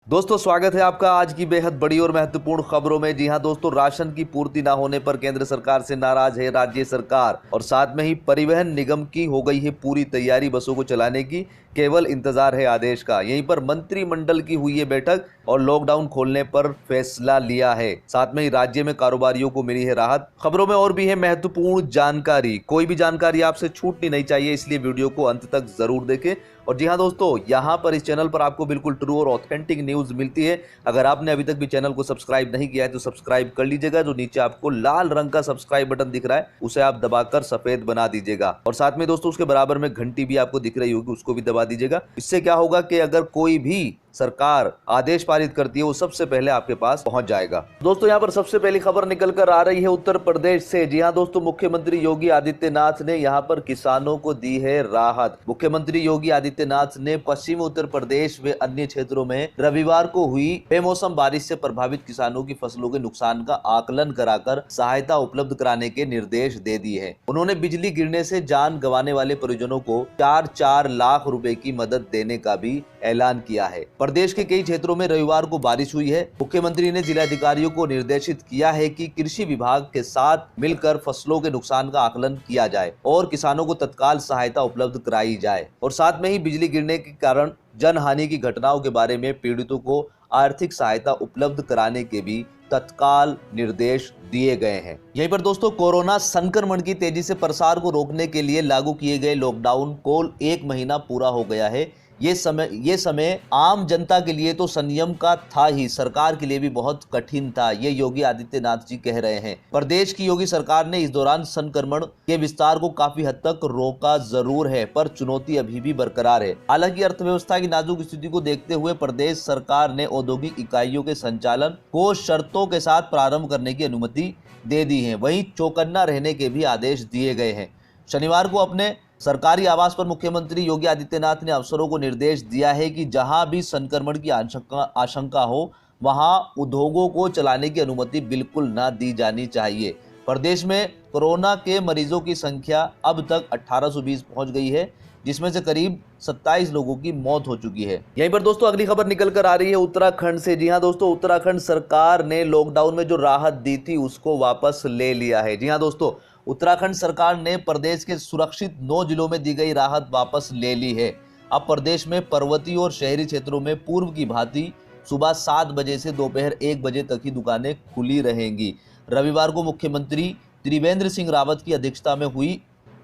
दोस्तों स्वागत है आपका आज की बेहद बड़ी और महत्वपूर्ण खबरों में। जी हां दोस्तों, राशन की पूर्ति ना होने पर केंद्र सरकार से नाराज है राज्य सरकार और साथ में ही परिवहन निगम की हो गई है पूरी तैयारी बसों को चलाने की, केवल इंतजार है आदेश का। यहीं पर मंत्रिमंडल की हुई है बैठक और लॉकडाउन खोलने पर फैसला लिया है। साथ में ही राज्य में कारोबारियों को मिली है राहत। खबरों में और भी है महत्वपूर्ण जानकारी, कोई भी जानकारी आपसे छूटनी नहीं चाहिए, इसलिए वीडियो को अंत तक जरूर देखें। और जी हाँ दोस्तों, यहाँ पर इस चैनल पर आपको बिल्कुल ट्रू और ऑथेंटिक न्यूज मिलती है। अगर आपने अभी तक भी चैनल को सब्सक्राइब नहीं किया है तो सब्सक्राइब कर लीजिएगा। जो नीचे आपको लाल रंग का सब्सक्राइब बटन दिख रहा है उसे आप दबाकर सफेद बना दीजिएगा और साथ में दोस्तों उसके बराबर में घंटी भी आपको दिख रही होगी, उसको भी दबा दीजिएगा। इससे क्या होगा कि अगर कोई भी सरकार आदेश पारित करती है वो सबसे पहले आपके पास पहुंच जाएगा। दोस्तों यहाँ पर सबसे पहली खबर निकल कर आ रही है उत्तर प्रदेश से। जी हाँ दोस्तों, मुख्यमंत्री योगी आदित्यनाथ ने यहाँ पर किसानों को दी है राहत। मुख्यमंत्री योगी आदित्यनाथ ने पश्चिमी उत्तर प्रदेश व अन्य क्षेत्रों में रविवार को हुई बेमौसम बारिश से प्रभावित किसानों की फसलों के नुकसान का आकलन कराकर सहायता उपलब्ध कराने के निर्देश दे दिए हैं। उन्होंने बिजली गिरने से जान गंवाने वाले परिजनों को 4-4 लाख रुपए की मदद देने का भी ऐलान किया है। प्रदेश के कई क्षेत्रों में रविवार को बारिश हुई है। मुख्यमंत्री ने जिलाधिकारियों को निर्देशित किया है कि कृषि विभाग के साथ मिलकर फसलों के नुकसान का आकलन किया जाए और किसानों को तत्काल सहायता उपलब्ध कराई जाए और साथ में ही बिजली गिरने के कारण जनहानि की घटनाओं के बारे में पीड़ितों को आर्थिक सहायता उपलब्ध कराने के भी तत्काल निर्देश दिए गए हैं। यहीं पर दोस्तों, कोरोना संक्रमण की तेजी से प्रसार को रोकने के लिए लागू किए गए लॉकडाउन को 1 महीना पूरा हो गया है। ये समय आम जनता के लिए तो संयम का था ही, सरकार के लिए भी बहुत कठिन था, ये योगी आदित्यनाथ जी कह रहे हैं। प्रदेश की योगी सरकार ने इस दौरान संक्रमण के विस्तार को काफी हद तक रोका जरूर है, पर चुनौती अभी भी बरकरार है। हालांकि अर्थव्यवस्था की नाजुक स्थिति को देखते हुए प्रदेश सरकार ने औद्योगिक इकाइयों के संचालन को शर्तों के साथ प्रारंभ करने की अनुमति दे दी है। वहीं चौकन्ना रहने के भी आदेश दिए गए हैं। शनिवार को अपने सरकारी आवास पर मुख्यमंत्री योगी आदित्यनाथ ने अफसरों को निर्देश दिया है कि जहां भी संक्रमण की आशंका हो वहां उद्योगों को चलाने की अनुमति बिल्कुल ना दी जानी चाहिए। प्रदेश में कोरोना के मरीजों की संख्या अब तक 1820 पहुंच गई है, जिसमें से करीब 27 लोगों की मौत हो चुकी है। यहीं पर दोस्तों अगली खबर निकल कर आ रही है उत्तराखंड से। जी हाँ दोस्तों, उत्तराखंड सरकार ने लॉकडाउन में जो राहत दी थी उसको वापस ले लिया है। जी हाँ दोस्तों, उत्तराखंड सरकार ने प्रदेश के सुरक्षित 9 जिलों में दी गई राहत वापस ले ली है। अब प्रदेश में पर्वतीय और शहरी क्षेत्रों में पूर्व की भांति सुबह 7 बजे से दोपहर 1 बजे तक ही दुकानें खुली रहेंगी। रविवार को मुख्यमंत्री त्रिवेंद्र सिंह रावत की अध्यक्षता में हुई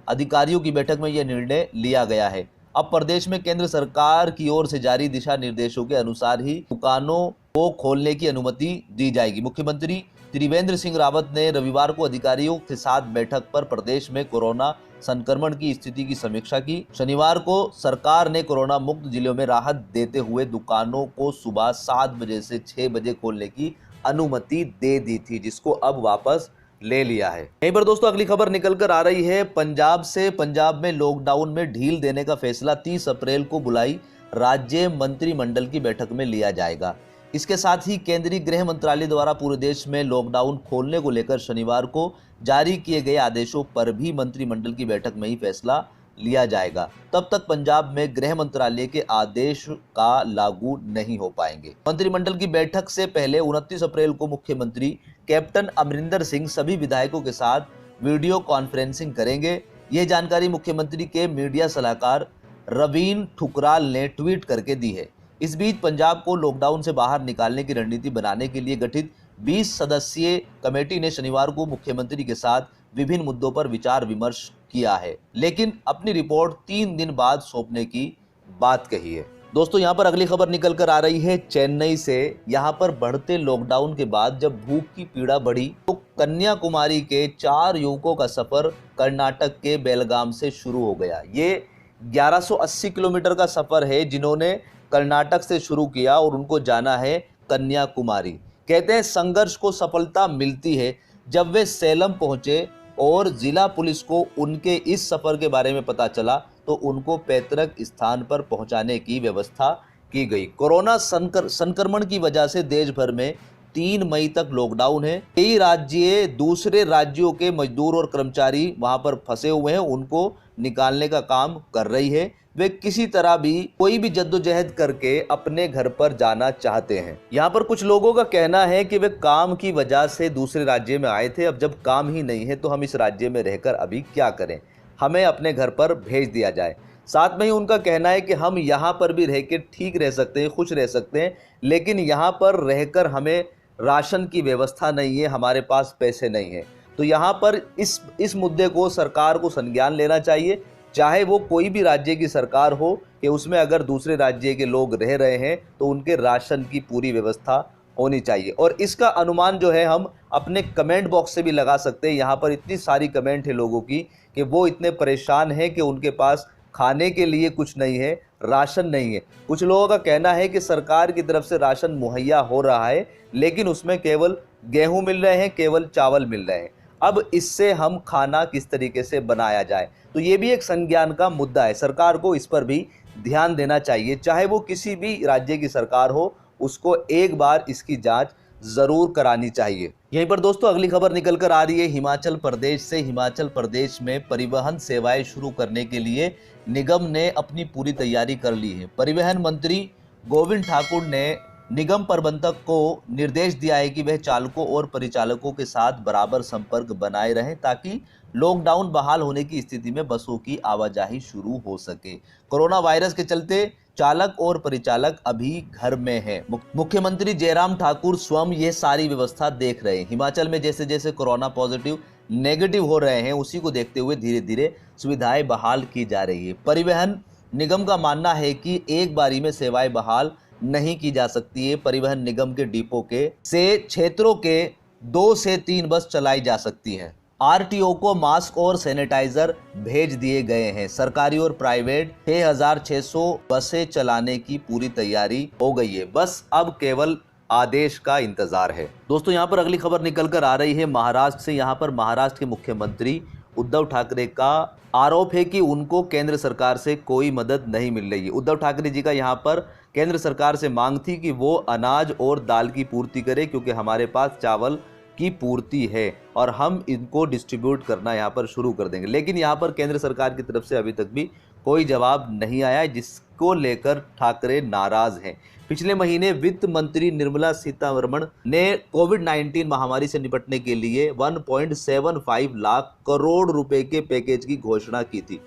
अधिकारियों की बैठक में यह निर्णय लिया गया है। अब प्रदेश में केंद्र सरकार की ओर से जारी दिशा निर्देशों के अनुसार ही दुकानों को खोलने की अनुमति दी जाएगी। मुख्यमंत्री त्रिवेंद्र सिंह रावत ने रविवार को अधिकारियों के साथ बैठक पर प्रदेश में कोरोना संक्रमण की स्थिति की समीक्षा की। शनिवार को सरकार ने कोरोना मुक्त जिलों में राहत देते हुए दुकानों को सुबह 7 बजे से 6 बजे खोलने की अनुमति दे दी थी, जिसको अब वापस ले लिया है। यहीं पर दोस्तों अगली खबर निकल कर आ रही है पंजाब से। पंजाब में लॉकडाउन में ढील देने का फैसला 30 अप्रैल को बुलाई राज्य मंत्रिमंडल की बैठक में लिया जाएगा। इसके साथ ही केंद्रीय गृह मंत्रालय द्वारा पूरे देश में लॉकडाउन खोलने को लेकर शनिवार को जारी किए गए आदेशों पर भी मंत्रिमंडल की बैठक में ही फैसला लिया जाएगा। तब तक पंजाब में गृह मंत्रालय के आदेश का लागू नहीं हो पाएंगे। मंत्रिमंडल की बैठक से पहले 29 अप्रैल को मुख्यमंत्री कैप्टन अमरिंदर सिंह सभी विधायकों के साथ वीडियो कॉन्फ्रेंसिंग करेंगे। यह जानकारी मुख्यमंत्री के मीडिया सलाहकार रवीन ठुकराल ने ट्वीट करके दी है। इस बीच पंजाब को लॉकडाउन से बाहर निकालने की रणनीति बनाने के लिए गठित 20 सदस्यीय कमेटी ने शनिवार को मुख्यमंत्री के साथ विभिन्न मुद्दों पर विचार विमर्श किया है, लेकिन अपनी रिपोर्ट 3 दिन बाद सौंपने की बात कही है। दोस्तों यहाँ पर अगली खबर निकल कर आ रही है चेन्नई से। यहाँ पर बढ़ते लॉकडाउन के बाद जब भूख की पीड़ा बढ़ी तो कन्याकुमारी के 4 युवकों का सफर कर्नाटक के बेलगाम से शुरू हो गया। ये 1180 किलोमीटर का सफर है जिन्होंने कर्नाटक से शुरू किया और उनको जाना है कन्याकुमारी। कहते हैं संघर्ष को सफलता मिलती है जब वे सेलम पहुंचे और जिला पुलिस को उनके इस सफर के बारे में पता चला तो उनको पैतृक स्थान पर पहुंचाने की व्यवस्था की गई। कोरोना संक्रमण की वजह से देश भर में 3 मई तक लॉकडाउन है। कई राज्य दूसरे राज्यों के मजदूर और कर्मचारी वहां पर फंसे हुए हैं, उनको निकालने का काम कर रही है। वे किसी तरह भी कोई भी जद्दोजहद करके अपने घर पर जाना चाहते हैं। यहाँ पर कुछ लोगों का कहना है कि वे काम की वजह से दूसरे राज्य में आए थे, अब जब काम ही नहीं है तो हम इस राज्य में रहकर अभी क्या करें, हमें अपने घर पर भेज दिया जाए। साथ में ही उनका कहना है कि हम यहाँ पर भी रह के ठीक रह सकते हैं, खुश रह सकते हैं, लेकिन यहाँ पर रहकर हमें राशन की व्यवस्था नहीं है, हमारे पास पैसे नहीं है। तो यहाँ पर इस मुद्दे को सरकार को संज्ञान लेना चाहिए, चाहे वो कोई भी राज्य की सरकार हो, कि उसमें अगर दूसरे राज्य के लोग रह रहे हैं तो उनके राशन की पूरी व्यवस्था होनी चाहिए। और इसका अनुमान जो है हम अपने कमेंट बॉक्स से भी लगा सकते हैं। यहाँ पर इतनी सारी कमेंट है लोगों की कि वो इतने परेशान हैं कि उनके पास खाने के लिए कुछ नहीं है, राशन नहीं है। कुछ लोगों का कहना है कि सरकार की तरफ से राशन मुहैया हो रहा है, लेकिन उसमें केवल गेहूं मिल रहे हैं, केवल चावल मिल रहे हैं। अब इससे हम खाना किस तरीके से बनाया जाए, तो ये भी एक संज्ञान का मुद्दा है। सरकार को इस पर भी ध्यान देना चाहिए, चाहे वो किसी भी राज्य की सरकार हो, उसको एक बार इसकी जांच जरूर करानी चाहिए। यहीं पर दोस्तों अगली खबर निकल कर आ रही है हिमाचल प्रदेश से। हिमाचल प्रदेश में परिवहन सेवाएं शुरू करने के लिए निगम ने अपनी पूरी तैयारी कर ली है। परिवहन मंत्री गोविंद ठाकुर ने निगम प्रबंधक को निर्देश दिया है कि वह चालकों और परिचालकों के साथ बराबर संपर्क बनाए रहें, ताकि लॉकडाउन बहाल होने की स्थिति में बसों की आवाजाही शुरू हो सके। कोरोना वायरस के चलते चालक और परिचालक अभी घर में हैं। मुख्यमंत्री जयराम ठाकुर स्वयं ये सारी व्यवस्था देख रहे हैं। हिमाचल में जैसे जैसे कोरोना पॉजिटिव नेगेटिव हो रहे हैं, उसी को देखते हुए धीरे धीरे सुविधाएं बहाल की जा रही है। परिवहन निगम का मानना है कि एक बारी में सेवाएं बहाल नहीं की जा सकती है। परिवहन निगम के डिपो के से क्षेत्रों के 2 से 3 बस चलाई जा सकती है। आरटीओ को मास्क और सैनिटाइजर भेज दिए गए हैं। सरकारी और प्राइवेट 6600 बसें चलाने की पूरी तैयारी हो गई है। बस अब केवल आदेश का इंतजार है। दोस्तों यहाँ पर अगली खबर निकल कर आ रही है महाराष्ट्र से। यहाँ पर महाराष्ट्र के मुख्यमंत्री उद्धव ठाकरे का आरोप है कि उनको केंद्र सरकार से कोई मदद नहीं मिल रही है। उद्धव ठाकरे जी का यहाँ पर केंद्र सरकार से मांग थी कि वो अनाज और दाल की पूर्ति करे, क्योंकि हमारे पास चावल की पूर्ति है और हम इनको डिस्ट्रीब्यूट करना यहाँ पर शुरू कर देंगे। लेकिन यहाँ पर केंद्र सरकार की तरफ से अभी तक भी कोई जवाब नहीं आया है, जिसको लेकर ठाकरे नाराज हैं। पिछले महीने वित्त मंत्री निर्मला सीतारमण ने कोविड-19 महामारी से निपटने के लिए 1.75 लाख करोड़ रुपए के पैकेज की घोषणा की थी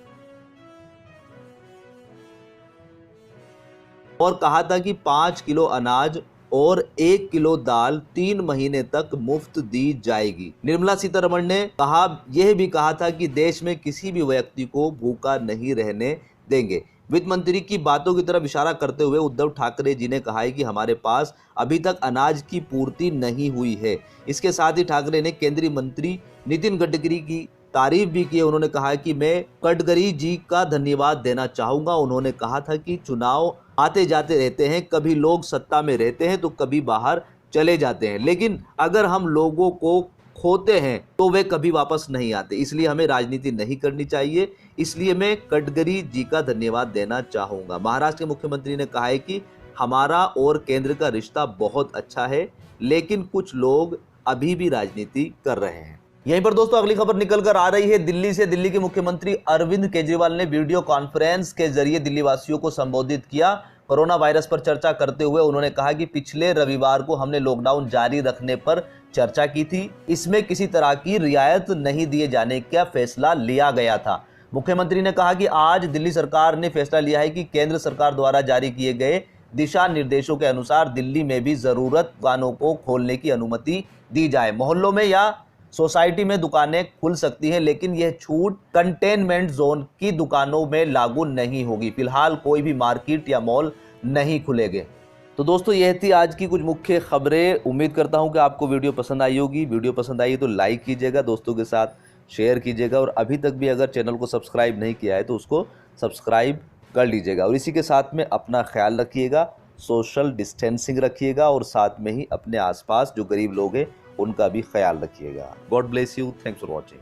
और कहा था कि 5 किलो अनाज और 1 किलो दाल 3 महीने तक मुफ्त दी जाएगी। निर्मला सीतारमण ने यह भी कहा था कि देश में किसी भी व्यक्ति को भूखा नहीं रहने देंगे। वित्त मंत्री की बातों की तरफ इशारा करते हुए उद्धव ठाकरे जी ने कहा है कि हमारे पास अभी तक अनाज की पूर्ति नहीं हुई है। इसके साथ ही ठाकरे ने केंद्रीय मंत्री नितिन गडकरी की तारीफ भी की। उन्होंने कहा कि मैं गडकरी जी का धन्यवाद देना चाहूँगा। उन्होंने कहा था कि चुनाव आते जाते रहते हैं, कभी लोग सत्ता में रहते हैं तो कभी बाहर चले जाते हैं, लेकिन अगर हम लोगों को खोते हैं तो वे कभी वापस नहीं आते। इसलिए हमें राजनीति नहीं करनी चाहिए। इसलिए मैं गडकरी जी का धन्यवाद देना चाहूँगा। महाराष्ट्र के मुख्यमंत्री ने कहा है कि हमारा और केंद्र का रिश्ता बहुत अच्छा है, लेकिन कुछ लोग अभी भी राजनीति कर रहे हैं। यहीं पर दोस्तों अगली खबर निकल कर आ रही है दिल्ली से। दिल्ली के मुख्यमंत्री अरविंद केजरीवाल ने वीडियो कॉन्फ्रेंस के जरिए दिल्ली वासियों को संबोधित किया। कोरोना वायरस पर चर्चा करते हुए उन्होंने कहा कि पिछले रविवार को हमने लॉकडाउन जारी रखने पर चर्चा की थी। इसमें किसी तरह की रियायत नहीं दिए जाने का फैसला लिया गया था। मुख्यमंत्री ने कहा कि आज दिल्ली सरकार ने फैसला लिया है कि केंद्र सरकार द्वारा जारी किए गए दिशा निर्देशों के अनुसार दिल्ली में भी जरूरत दुकानों को खोलने की अनुमति दी जाए। मोहल्लों में या सोसाइटी में दुकानें खुल सकती हैं, लेकिन यह छूट कंटेनमेंट जोन की दुकानों में लागू नहीं होगी। फिलहाल कोई भी मार्केट या मॉल नहीं खुलेंगे। तो दोस्तों यह थी आज की कुछ मुख्य खबरें। उम्मीद करता हूं कि आपको वीडियो पसंद आई होगी। वीडियो पसंद आई तो लाइक कीजिएगा, दोस्तों के साथ शेयर कीजिएगा और अभी तक भी अगर चैनल को सब्सक्राइब नहीं किया है तो उसको सब्सक्राइब कर लीजिएगा। और इसी के साथ में अपना ख्याल रखिएगा, सोशल डिस्टेंसिंग रखिएगा और साथ में ही अपने आसपास जो गरीब लोग हैं उनका भी ख्याल रखिएगा। God bless you. Thanks for watching.